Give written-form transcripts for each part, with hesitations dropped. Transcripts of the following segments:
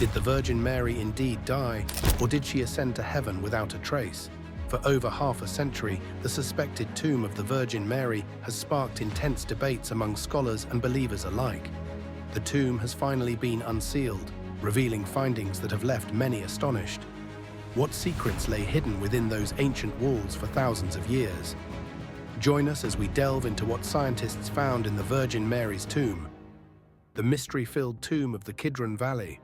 Did the Virgin Mary indeed die, or did she ascend to heaven without a trace? For over half a century, the suspected tomb of the Virgin Mary has sparked intense debates among scholars and believers alike. The tomb has finally been unsealed, revealing findings that have left many astonished. What secrets lay hidden within those ancient walls for thousands of years? Join us as we delve into what scientists found in the Virgin Mary's tomb, the mystery-filled tomb of the Kidron Valley.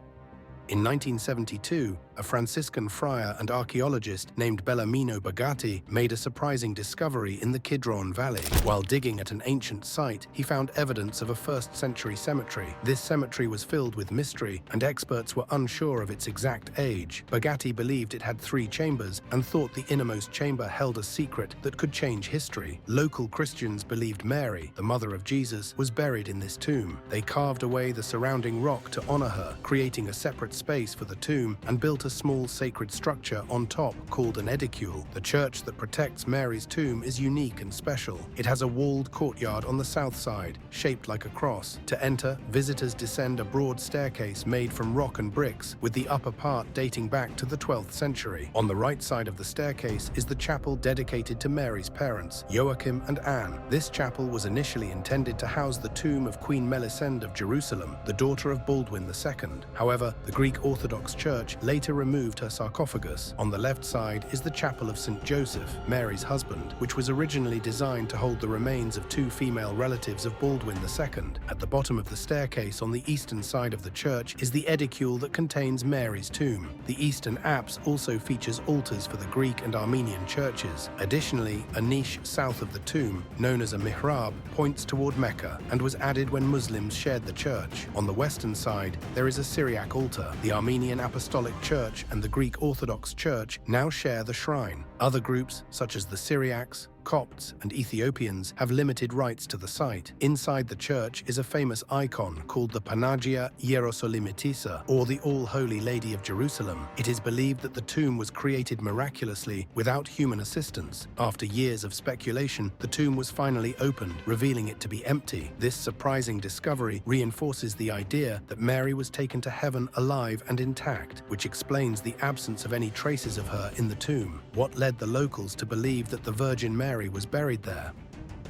In 1972, a Franciscan friar and archaeologist named Bellarmino Bagatti made a surprising discovery in the Kidron Valley. While digging at an ancient site, he found evidence of a 1st century cemetery. This cemetery was filled with mystery, and experts were unsure of its exact age. Bagatti believed it had 3 chambers and thought the innermost chamber held a secret that could change history. Local Christians believed Mary, the mother of Jesus, was buried in this tomb. They carved away the surrounding rock to honor her, creating a separate space for the tomb, and built a small sacred structure on top called an edicule. The church that protects Mary's tomb is unique and special. It has a walled courtyard on the south side, shaped like a cross. To enter, visitors descend a broad staircase made from rock and bricks, with the upper part dating back to the 12th century. On the right side of the staircase is the chapel dedicated to Mary's parents, Joachim and Anne. This chapel was initially intended to house the tomb of Queen Melisende of Jerusalem, the daughter of Baldwin II. However, the Greek Orthodox Church later removed her sarcophagus. On the left side is the Chapel of St. Joseph, Mary's husband, which was originally designed to hold the remains of 2 female relatives of Baldwin II. At the bottom of the staircase on the eastern side of the church is the edicule that contains Mary's tomb. The eastern apse also features altars for the Greek and Armenian churches. Additionally, a niche south of the tomb, known as a mihrab, points toward Mecca and was added when Muslims shared the church. On the western side, there is a Syriac altar. The Armenian Apostolic Church and the Greek Orthodox Church now share the shrine. Other groups, such as the Syriacs, Copts, and Ethiopians, have limited rights to the site. Inside the church is a famous icon called the Panagia Hierosolimitissa, or the All-Holy Lady of Jerusalem. It is believed that the tomb was created miraculously without human assistance. After years of speculation, the tomb was finally opened, revealing it to be empty. This surprising discovery reinforces the idea that Mary was taken to heaven alive and intact, which explains the absence of any traces of her in the tomb. What led the locals to believe that the Virgin Mary was buried there?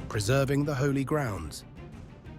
Preserving the holy grounds.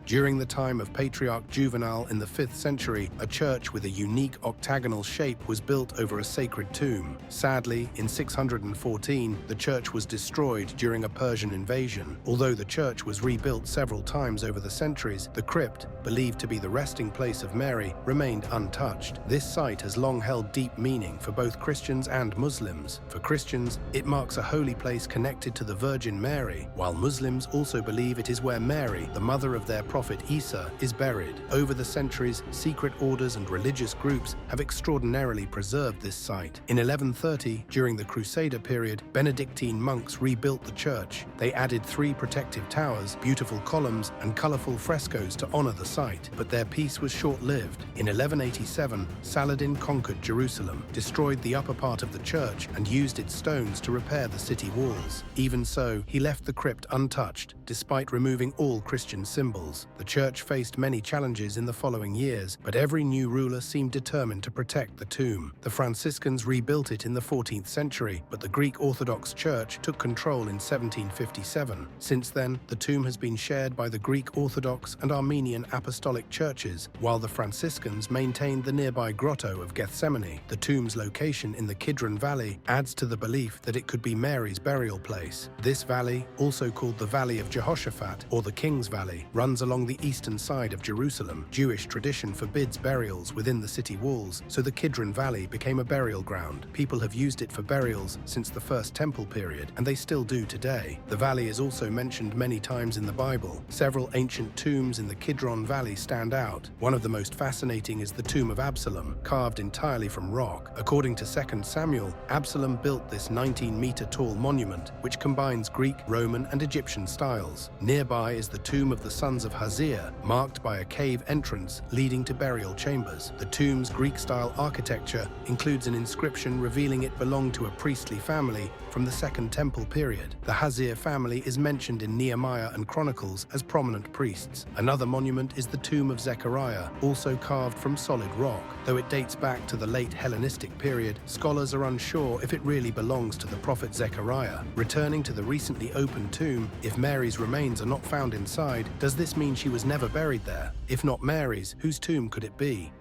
During the time of Patriarch Juvenal in the 5th century, a church with a unique octagonal shape was built over a sacred tomb. Sadly, in 614, the church was destroyed during a Persian invasion. Although the church was rebuilt several times over the centuries, the crypt, believed to be the resting place of Mary, remained untouched. This site has long held deep meaning for both Christians and Muslims. For Christians, it marks a holy place connected to the Virgin Mary, while Muslims also believe it is where Mary, the mother of their prophet Isa, is buried. Over the centuries, secret orders and religious groups have extraordinarily preserved this site. In 1130, during the Crusader period, Benedictine monks rebuilt the church. They added 3 protective towers, beautiful columns, and colorful frescoes to honor the site, but their peace was short-lived. In 1187, Saladin conquered Jerusalem, destroyed the upper part of the church, and used its stones to repair the city walls. Even so, he left the crypt untouched, despite removing all Christian symbols. The church faced many challenges in the following years, but every new ruler seemed determined to protect the tomb. The Franciscans rebuilt it in the 14th century, but the Greek Orthodox Church took control in 1757. Since then, the tomb has been shared by the Greek Orthodox and Armenian Apostolic churches, while the Franciscans maintained the nearby grotto of Gethsemane. The tomb's location in the Kidron Valley adds to the belief that it could be Mary's burial place. This valley, also called the Valley of Jehoshaphat or the King's Valley, runs along the eastern side of Jerusalem. Jewish tradition forbids burials within the city walls, so the Kidron Valley became a burial ground. People have used it for burials since the First Temple period, and they still do today. The valley is also mentioned many times in the Bible. Several ancient tombs in the Kidron Valley stand out. One of the most fascinating is the tomb of Absalom, carved entirely from rock. According to 2 Samuel, Absalom built this 19-meter tall monument, which combines Greek, Roman, and Egyptian styles. trials. Nearby is the tomb of the sons of Hazir, marked by a cave entrance leading to burial chambers. The tomb's Greek-style architecture includes an inscription revealing it belonged to a priestly family from the Second Temple period. The Hazir family is mentioned in Nehemiah and Chronicles as prominent priests. Another monument is the tomb of Zechariah, also carved from solid rock. Though it dates back to the late Hellenistic period, scholars are unsure if it really belongs to the prophet Zechariah. Returning to the recently opened tomb, if Mary's remains are not found inside, does this mean she was never buried there? If not Mary's, whose tomb could it be?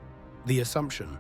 The assumption.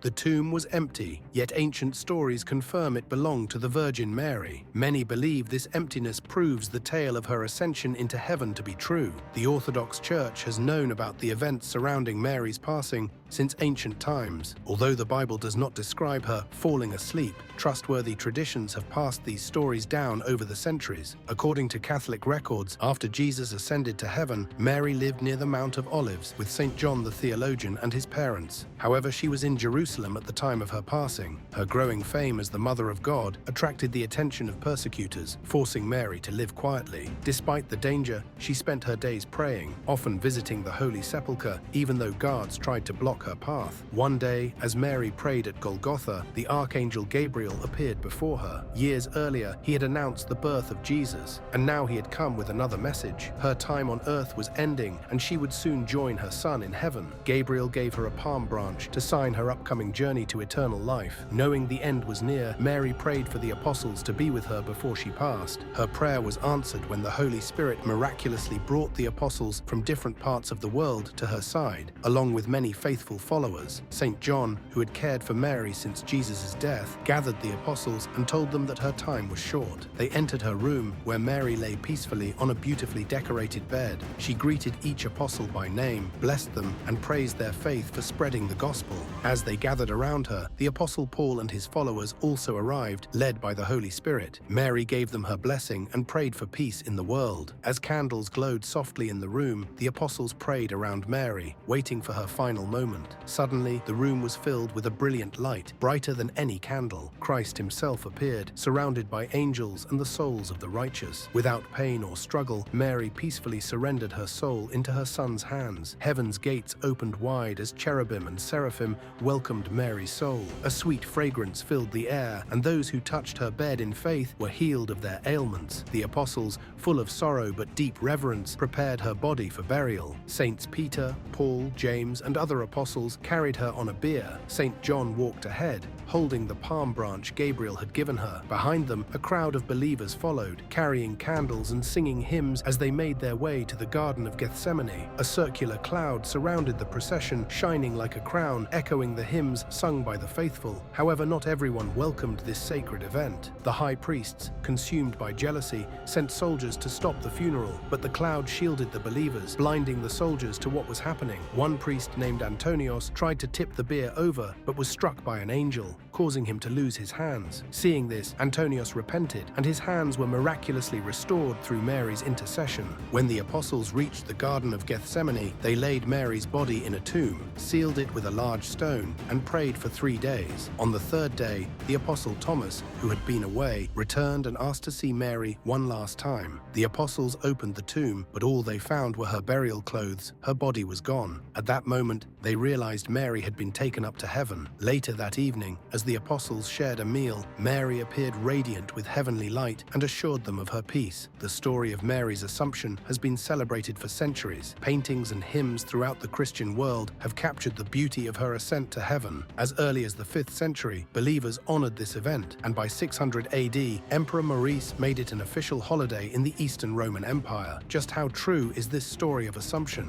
The tomb was empty, yet ancient stories confirm it belonged to the Virgin Mary. Many believe this emptiness proves the tale of her ascension into heaven to be true. The Orthodox Church has known about the events surrounding Mary's passing since ancient times. Although the Bible does not describe her falling asleep, trustworthy traditions have passed these stories down over the centuries. According to Catholic records, after Jesus ascended to heaven, Mary lived near the Mount of Olives with St. John the theologian and his parents. However, she was in Jerusalem at the time of her passing. Her growing fame as the Mother of God attracted the attention of persecutors, forcing Mary to live quietly. Despite the danger, she spent her days praying, often visiting the Holy Sepulchre, even though guards tried to block her path. One day, as Mary prayed at Golgotha, the Archangel Gabriel appeared before her. Years earlier, he had announced the birth of Jesus, and now he had come with another message. Her time on earth was ending, and she would soon join her son in heaven. Gabriel gave her a palm branch to sign her upcoming journey to eternal life. Knowing the end was near, Mary prayed for the apostles to be with her before she passed. Her prayer was answered when the Holy Spirit miraculously brought the apostles from different parts of the world to her side, along with many faithful followers. St. John, who had cared for Mary since Jesus' death, gathered the apostles and told them that her time was short. They entered her room, where Mary lay peacefully on a beautifully decorated bed. She greeted each apostle by name, blessed them, and praised their faith for spreading the gospel. As they gathered around her, the Apostle Paul and his followers also arrived, led by the Holy Spirit. Mary gave them her blessing and prayed for peace in the world. As candles glowed softly in the room, the apostles prayed around Mary, waiting for her final moment. Suddenly, the room was filled with a brilliant light, brighter than any candle. Christ himself appeared, surrounded by angels and the souls of the righteous. Without pain or struggle, Mary peacefully surrendered her soul into her son's hands. Heaven's gates opened wide as cherubim and seraphim welcomed Mary's soul. A sweet fragrance filled the air, and those who touched her bed in faith were healed of their ailments. The apostles, full of sorrow but deep reverence, prepared her body for burial. Saints Peter, Paul, James, and other apostles carried her on a bier. St. John walked ahead, holding the palm branch Gabriel had given her. Behind them, a crowd of believers followed, carrying candles and singing hymns as they made their way to the Garden of Gethsemane. A circular cloud surrounded the procession, shining like a crown, echoing the hymns sung by the faithful. However, not everyone welcomed this sacred event. The high priests, consumed by jealousy, sent soldiers to stop the funeral, but the cloud shielded the believers, blinding the soldiers to what was happening. One priest named Antonios tried to tip the bier over, but was struck by an angel, causing him to lose his hands. Seeing this, Antonios repented, and his hands were miraculously restored through Mary's intercession. When the apostles reached the Garden of Gethsemane, they laid Mary's body in a tomb, sealed it with a large stone, and prayed for 3 days. On the third day, the apostle Thomas, who had been away, returned and asked to see Mary one last time. The apostles opened the tomb, but all they found were her burial clothes. Her body was gone. At that moment, they realized Mary had been taken up to heaven. Later that evening, as the apostles shared a meal, Mary appeared radiant with heavenly light and assured them of her peace. The story of Mary's Assumption has been celebrated for centuries. Paintings and hymns throughout the Christian world have captured the beauty of her ascent to heaven. As early as the 5th century, believers honored this event, and by 600 AD, Emperor Maurice made it an official holiday in the Eastern Roman Empire. Just how true is this story of Assumption?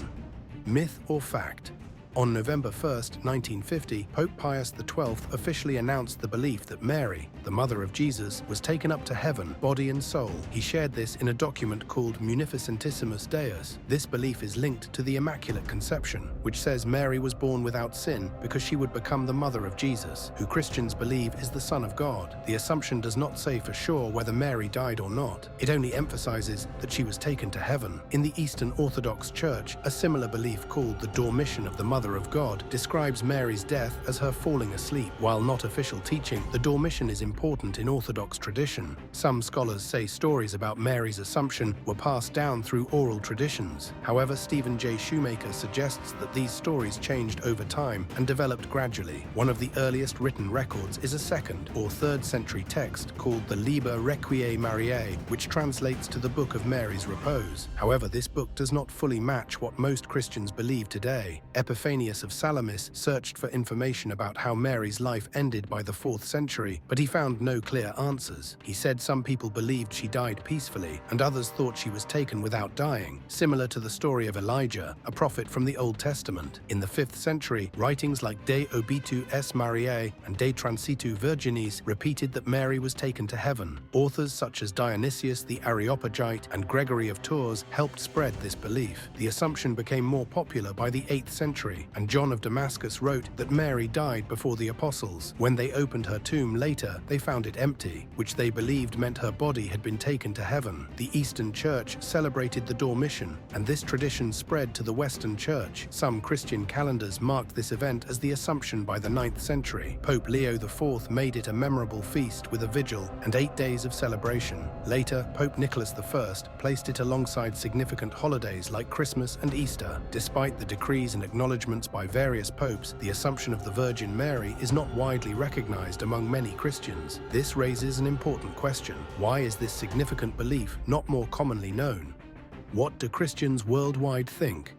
Myth or fact? On November 1st, 1950, Pope Pius XII officially announced the belief that Mary, the mother of Jesus, was taken up to heaven, body and soul. He shared this in a document called Munificentissimus Deus. This belief is linked to the Immaculate Conception, which says Mary was born without sin because she would become the mother of Jesus, who Christians believe is the Son of God. The Assumption does not say for sure whether Mary died or not. It only emphasizes that she was taken to heaven. In the Eastern Orthodox Church, a similar belief called the Dormition of the Mother Mother of God, describes Mary's death as her falling asleep. While not official teaching, the Dormition is important in Orthodox tradition. Some scholars say stories about Mary's Assumption were passed down through oral traditions. However, Stephen J. Shoemaker suggests that these stories changed over time and developed gradually. One of the earliest written records is a 2nd or 3rd century text called the Liber Requiae Mariae, which translates to the Book of Mary's Repose. However, this book does not fully match what most Christians believe today. Epiphanius of Salamis searched for information about how Mary's life ended by the 4th century, but he found no clear answers. He said some people believed she died peacefully, and others thought she was taken without dying, similar to the story of Elijah, a prophet from the Old Testament. In the 5th century, writings like De Obitu es Mariae and De Transitu Virginis repeated that Mary was taken to heaven. Authors such as Dionysius the Areopagite and Gregory of Tours helped spread this belief. The Assumption became more popular by the 8th century, and John of Damascus wrote that Mary died before the apostles. When they opened her tomb later, they found it empty, which they believed meant her body had been taken to heaven. The Eastern Church celebrated the Dormition, and this tradition spread to the Western Church. Some Christian calendars marked this event as the Assumption by the 9th century. Pope Leo IV made it a memorable feast with a vigil and 8 days of celebration. Later, Pope Nicholas I placed it alongside significant holidays like Christmas and Easter. Despite the decrees and acknowledgements by various popes, the Assumption of the Virgin Mary is not widely recognized among many Christians. This raises an important question. Why is this significant belief not more commonly known? What do Christians worldwide think?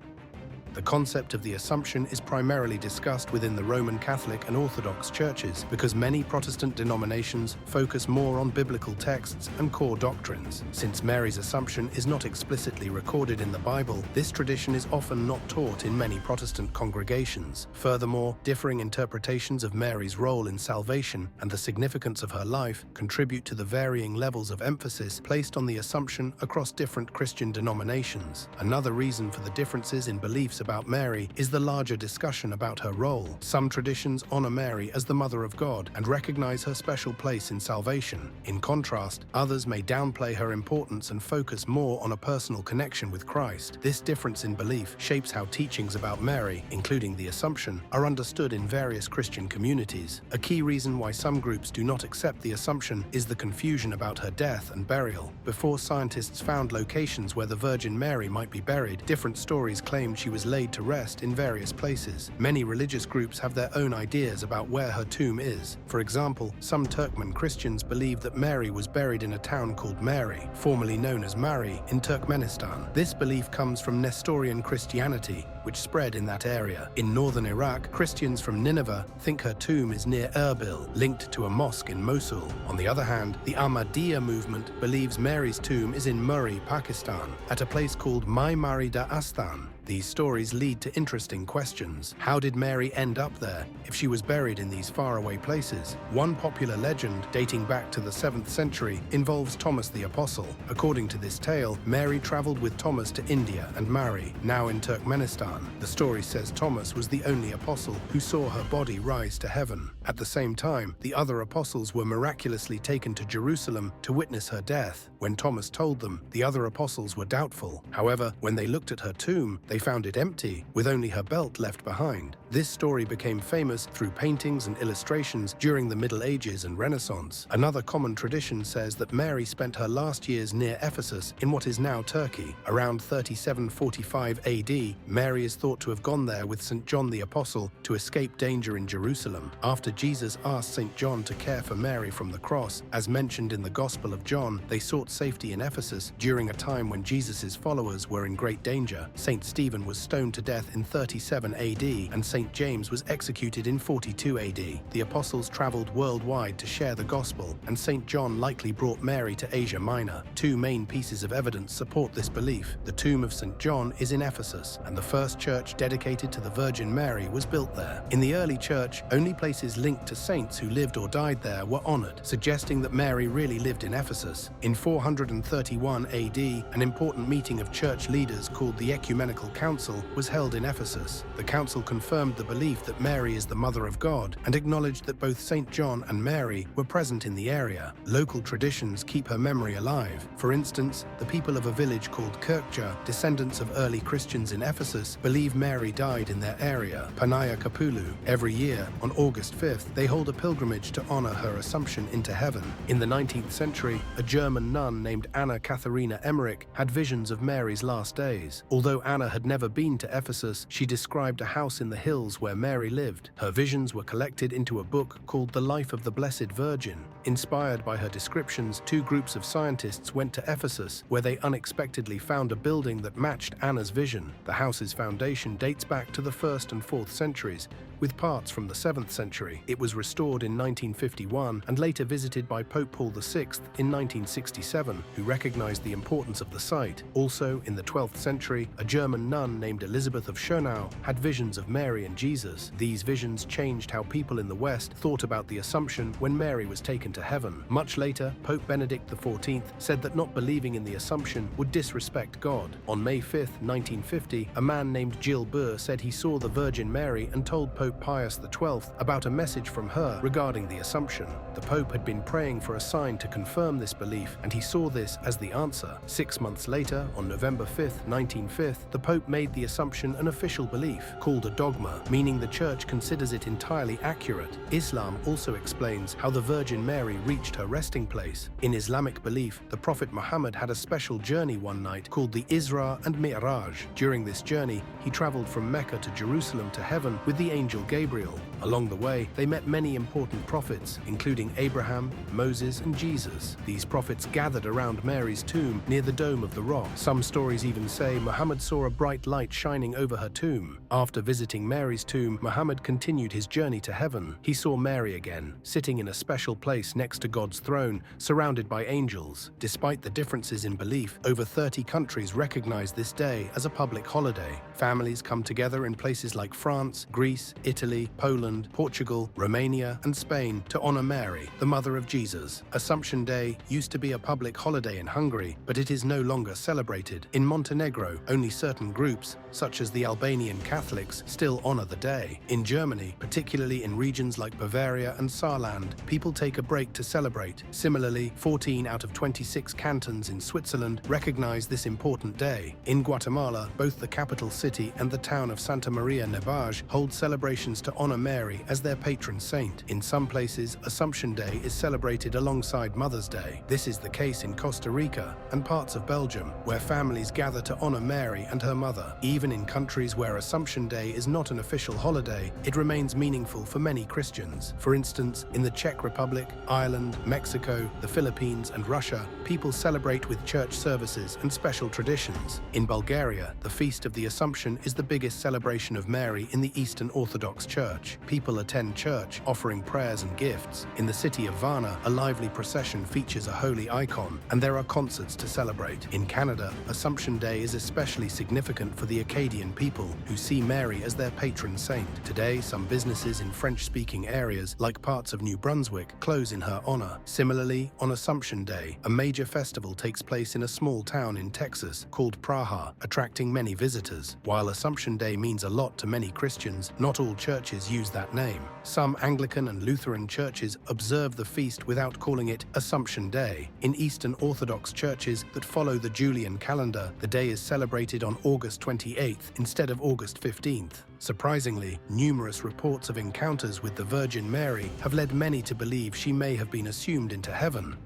The concept of the Assumption is primarily discussed within the Roman Catholic and Orthodox churches because many Protestant denominations focus more on biblical texts and core doctrines. Since Mary's Assumption is not explicitly recorded in the Bible, this tradition is often not taught in many Protestant congregations. Furthermore, differing interpretations of Mary's role in salvation and the significance of her life contribute to the varying levels of emphasis placed on the Assumption across different Christian denominations. Another reason for the differences in beliefs about Mary is the larger discussion about her role. Some traditions honor Mary as the Mother of God and recognize her special place in salvation. In contrast, others may downplay her importance and focus more on a personal connection with Christ. This difference in belief shapes how teachings about Mary, including the Assumption, are understood in various Christian communities. A key reason why some groups do not accept the Assumption is the confusion about her death and burial. Before scientists found locations where the Virgin Mary might be buried, different stories claimed she was laid to rest in various places. Many religious groups have their own ideas about where her tomb is. For example, some Turkmen Christians believe that Mary was buried in a town called Mary, formerly known as Mari, in Turkmenistan. This belief comes from Nestorian Christianity, which spread in that area. In northern Iraq, Christians from Nineveh think her tomb is near Erbil, linked to a mosque in Mosul. On the other hand, the Ahmadiyya movement believes Mary's tomb is in Murree, Pakistan, at a place called Mai Mari da Astan. These stories lead to interesting questions. How did Mary end up there if she was buried in these faraway places? One popular legend, dating back to the 7th century, involves Thomas the Apostle. According to this tale, Mary traveled with Thomas to India and Mari, now in Turkmenistan. The story says Thomas was the only apostle who saw her body rise to heaven. At the same time, the other apostles were miraculously taken to Jerusalem to witness her death. When Thomas told them, the other apostles were doubtful. However, when they looked at her tomb, they found it empty, with only her belt left behind. This story became famous through paintings and illustrations during the Middle Ages and Renaissance. Another common tradition says that Mary spent her last years near Ephesus in what is now Turkey. Around 3745 AD, Mary is thought to have gone there with St. John the Apostle to escape danger in Jerusalem. After Jesus asked St. John to care for Mary from the cross, as mentioned in the Gospel of John, they sought safety in Ephesus during a time when Jesus' followers were in great danger. St. Stephen was stoned to death in 37 AD, and St. James was executed in 42 AD. The apostles traveled worldwide to share the gospel, and St. John likely brought Mary to Asia Minor. Two main pieces of evidence support this belief. The tomb of St. John is in Ephesus, and the first church dedicated to the Virgin Mary was built there. In the early church, only places linked to saints who lived or died there were honored, suggesting that Mary really lived in Ephesus. In 431 AD, an important meeting of church leaders called the Ecumenical Council was held in Ephesus. The council confirmed the belief that Mary is the Mother of God and acknowledged that both St. John and Mary were present in the area. Local traditions keep her memory alive. For instance, the people of a village called Kirkja, descendants of early Christians in Ephesus, believe Mary died in their area, Panaya Kapulu. Every year, on August 5th, they hold a pilgrimage to honor her assumption into heaven. In the 19th century, a German nun named Anna Katharina Emmerich had visions of Mary's last days. Although Anna had never been to Ephesus, she described a house in the hills where Mary lived. Her visions were collected into a book called The Life of the Blessed Virgin. Inspired by her descriptions, two groups of scientists went to Ephesus, where they unexpectedly found a building that matched Anna's vision. The house's foundation dates back to the 1st and 4th centuries, with parts from the 7th century. It was restored in 1951 and later visited by Pope Paul VI in 1967, who recognized the importance of the site. Also, in the 12th century, a German nun named Elizabeth of Schönau had visions of Mary and Jesus. These visions changed how people in the West thought about the Assumption when Mary was taken to heaven. Much later, Pope Benedict XIV said that not believing in the Assumption would disrespect God. On May 5, 1950, a man named Gilles Beur said he saw the Virgin Mary and told Pope Pius XII about a message from her regarding the Assumption. The Pope had been praying for a sign to confirm this belief, and he saw this as the answer. 6 months later, on November 5, 1905, the Pope made the Assumption an official belief, called a dogma, meaning the Church considers it entirely accurate. Islam also explains how the Virgin Mary reached her resting place. In Islamic belief, the Prophet Muhammad had a special journey one night called the Isra and Mi'raj. During this journey, he traveled from Mecca to Jerusalem to heaven with the angel Gabriel. Along the way, they met many important prophets, including Abraham, Moses, and Jesus. These prophets gathered around Mary's tomb near the Dome of the Rock. Some stories even say Muhammad saw a bright light shining over her tomb. After visiting Mary's tomb, Muhammad continued his journey to heaven. He saw Mary again, sitting in a special place next to God's throne, surrounded by angels. Despite the differences in belief, over 30 countries recognize this day as a public holiday. Families come together in places like France, Greece, Italy, Poland, Portugal, Romania, and Spain to honor Mary, the mother of Jesus. Assumption Day used to be a public holiday in Hungary, but it is no longer celebrated. In Montenegro, only certain groups, such as the Albanian Catholics, still honor the day. In Germany, particularly in regions like Bavaria and Saarland, people take a break to celebrate. Similarly, 14 out of 26 cantons in Switzerland recognize this important day. In Guatemala, both the capital city and the town of Santa Maria Nebaj hold celebrations to honor Mary as their patron saint. In some places, Assumption Day is celebrated alongside Mother's Day. This is the case in Costa Rica and parts of Belgium, where families gather to honor Mary and her mother. Even in countries where Assumption Day is not an official holiday, it remains meaningful for many Christians. For instance, in the Czech Republic, Ireland, Mexico, the Philippines, and Russia, people celebrate with church services and special traditions. In Bulgaria, the Feast of the Assumption is the biggest celebration of Mary in the Eastern Orthodox Church. People attend church, offering prayers and gifts. In the city of Varna, a lively procession features a holy icon, and there are concerts to celebrate. In Canada, Assumption Day is especially significant for the Acadian people, who see Mary as their patron saint. Today, some businesses in French-speaking areas, like parts of New Brunswick, close in her honor. Similarly, on Assumption Day, a major festival takes place in a small town in Texas called Praha, attracting many visitors. While Assumption Day means a lot to many Christians, not all churches use that name. Some Anglican and Lutheran churches observe the feast without calling it Assumption Day. In Eastern Orthodox churches that follow the Julian calendar, the day is celebrated on August 28th instead of August 15th. Surprisingly, numerous reports of encounters with the Virgin Mary have led many to believe she may have been assumed into heaven.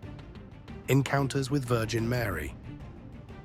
Encounters with Virgin Mary.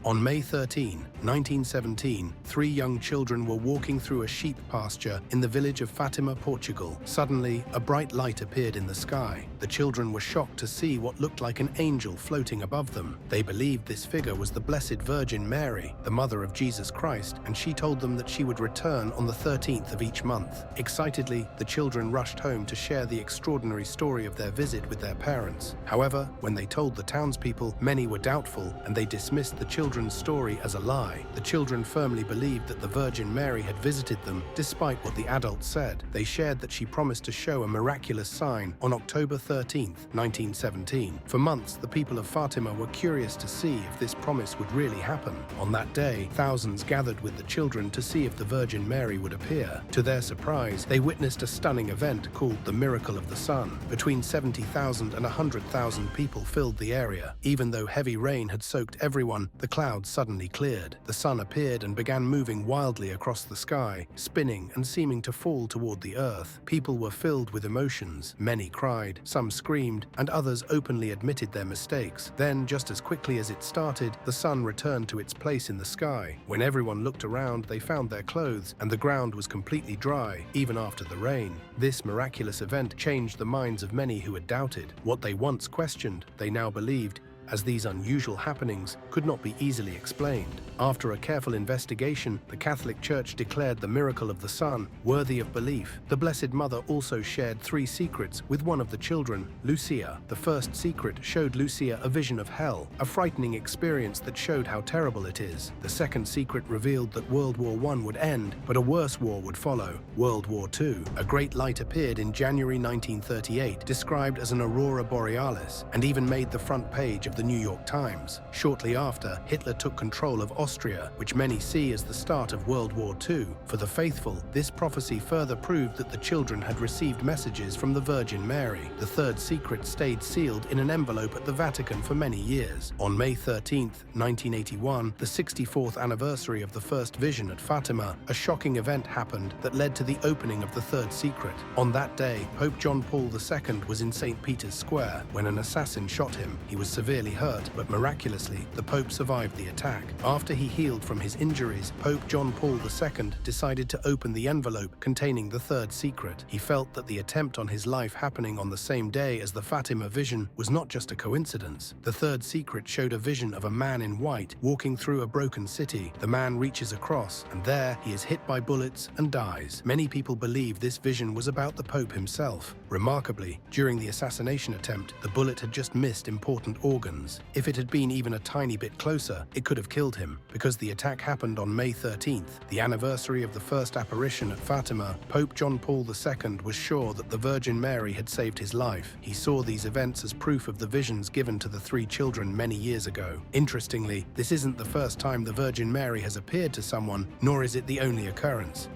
On May 13, 1917, 3 young children were walking through a sheep pasture in the village of Fatima, Portugal. Suddenly, a bright light appeared in the sky. The children were shocked to see what looked like an angel floating above them. They believed this figure was the Blessed Virgin Mary, the mother of Jesus Christ, and she told them that she would return on the 13th of each month. Excitedly, the children rushed home to share the extraordinary story of their visit with their parents. However, when they told the townspeople, many were doubtful, and they dismissed the children's story as a lie. The children firmly believed that the Virgin Mary had visited them, despite what the adults said. They shared that she promised to show a miraculous sign on October 13, 1917. For months, the people of Fatima were curious to see if this promise would really happen. On that day, thousands gathered with the children to see if the Virgin Mary would appear. To their surprise, they witnessed a stunning event called the Miracle of the Sun. Between 70,000 and 100,000 people filled the area. Even though heavy rain had soaked everyone, the clouds suddenly cleared. The sun appeared and began moving wildly across the sky, spinning and seeming to fall toward the earth. People were filled with emotions. Many cried, some screamed, and others openly admitted their mistakes. Then, just as quickly as it started, the sun returned to its place in the sky. When everyone looked around, they found their clothes, and the ground was completely dry, even after the rain. This miraculous event changed the minds of many who had doubted. What they once questioned, they now believed, as these unusual happenings could not be easily explained. After a careful investigation, the Catholic Church declared the miracle of the sun worthy of belief. The Blessed Mother also shared 3 secrets with one of the children, Lucia. The first secret showed Lucia a vision of hell, a frightening experience that showed how terrible it is. The second secret revealed that World War I would end, but a worse war would follow, World War II. A great light appeared in January 1938, described as an aurora borealis, and even made the front page of the New York Times. Shortly after, Hitler took control of Austria, which many see as the start of World War II. For the faithful, this prophecy further proved that the children had received messages from the Virgin Mary. The third secret stayed sealed in an envelope at the Vatican for many years. On May 13, 1981, the 64th anniversary of the first vision at Fatima, a shocking event happened that led to the opening of the third secret. On that day, Pope John Paul II was in St. Peter's Square when an assassin shot him. He was severely hurt, but miraculously, the Pope survived the attack. After he healed from his injuries, Pope John Paul II decided to open the envelope containing the third secret. He felt that the attempt on his life happening on the same day as the Fatima vision was not just a coincidence. The third secret showed a vision of a man in white walking through a broken city. The man reaches across, and there he is hit by bullets and dies. Many people believe this vision was about the Pope himself. Remarkably, during the assassination attempt, the bullet had just missed important organs. If it had been even a tiny bit closer, it could have killed him. Because the attack happened on May 13th, the anniversary of the first apparition at Fatima, Pope John Paul II was sure that the Virgin Mary had saved his life. He saw these events as proof of the visions given to the 3 children many years ago. Interestingly, this isn't the first time the Virgin Mary has appeared to someone, nor is it the only occurrence.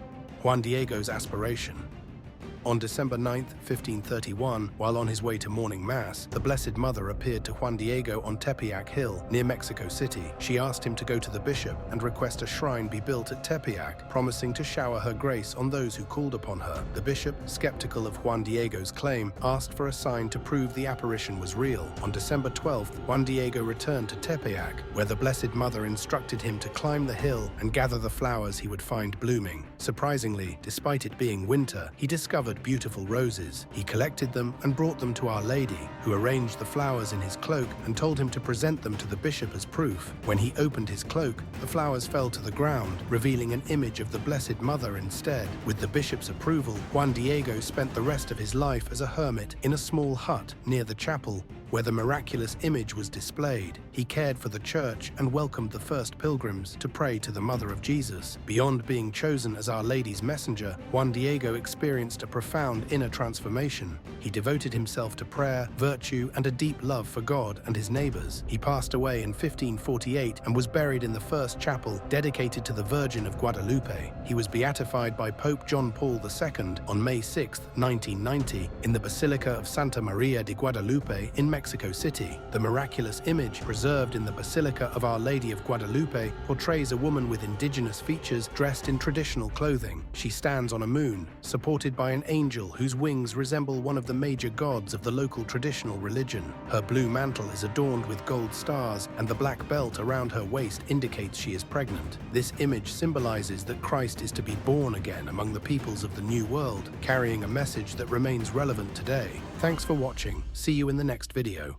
Juan Diegos' aspiration. On December 9, 1531, while on his way to morning mass, the Blessed Mother appeared to Juan Diego on Tepeyac Hill, near Mexico City. She asked him to go to the bishop and request a shrine be built at Tepeyac, promising to shower her grace on those who called upon her. The bishop, skeptical of Juan Diego's claim, asked for a sign to prove the apparition was real. On December 12th, Juan Diego returned to Tepeyac, where the Blessed Mother instructed him to climb the hill and gather the flowers he would find blooming. Surprisingly, despite it being winter, he discovered beautiful roses. He collected them and brought them to Our Lady, who arranged the flowers in his cloak and told him to present them to the bishop as proof. When he opened his cloak, the flowers fell to the ground, revealing an image of the Blessed Mother instead. With the bishop's approval, Juan Diego spent the rest of his life as a hermit in a small hut near the chapel, where the miraculous image was displayed. He cared for the church and welcomed the first pilgrims to pray to the Mother of Jesus. Beyond being chosen as Our Lady's messenger, Juan Diego experienced a profound inner transformation. He devoted himself to prayer, virtue, and a deep love for God and his neighbors. He passed away in 1548 and was buried in the first chapel dedicated to the Virgin of Guadalupe. He was beatified by Pope John Paul II on May 6, 1990, in the Basilica of Santa Maria de Guadalupe in Mexico City. The miraculous image preserved in the Basilica of Our Lady of Guadalupe portrays a woman with indigenous features dressed in traditional clothing. She stands on a moon, supported by an angel whose wings resemble one of the major gods of the local traditional religion. Her blue mantle is adorned with gold stars, and the black belt around her waist indicates she is pregnant. This image symbolizes that Christ is to be born again among the peoples of the New World, carrying a message that remains relevant today. Thanks for watching. See you in the next video.